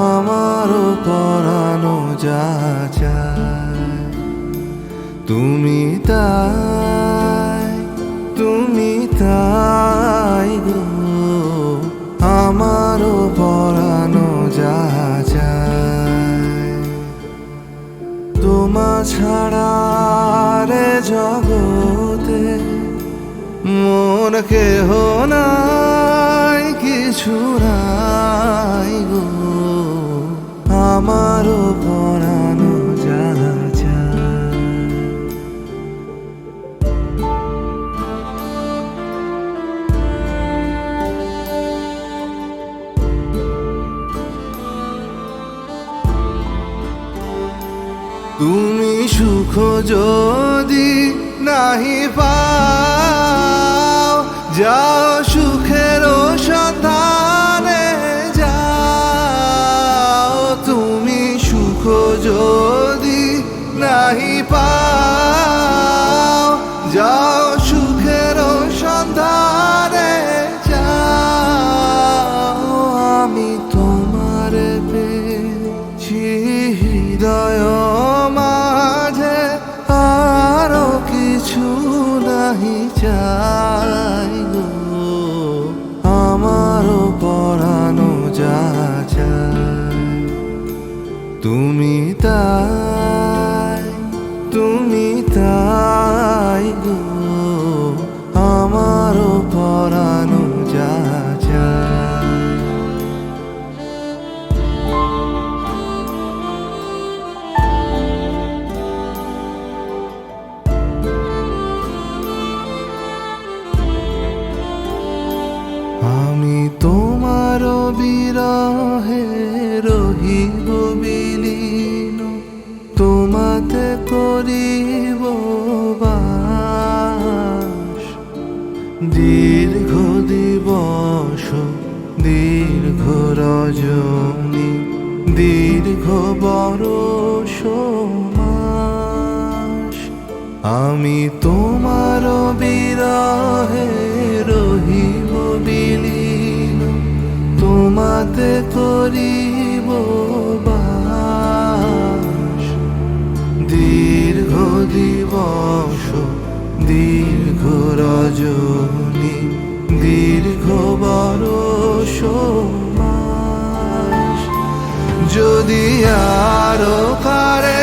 আমারও পরানো যা চায় তুমি তাই গো। আমারও পরানো যা চায় তোমা ছাড়া রে জগতে মন কেহ নাই, কিছু নাই গো। আমারও পরানো যা চায় তুমি সুখ যদি নাহি পাও, যাও সুখের সন্ধানে যাও। তুমি সুখ যদি নাহি পাও, যাও সুখের সন্ধানে যাও। আমি তোমার পেয়েছি হৃদয় মাঝে, আরো কিছু নাহি চাই গো। আমারও পরানো যা চায় তুমি তাই গো। আমারও পরানো যা চায় আমি তোমার বিরহে রহিব বিলীন, তোমাতে করিব বাস। দীর্ঘ দিবস দীর্ঘ রজনী, দীর্ঘ বরষ মাস। আমি তোমার বিরহে রহিব বিলীন, তোমাতে করিব বাস। দীর্ঘ দিবস দীর্ঘ রজনী, দীর্ঘ বরষ মাস। যদি আরো কারে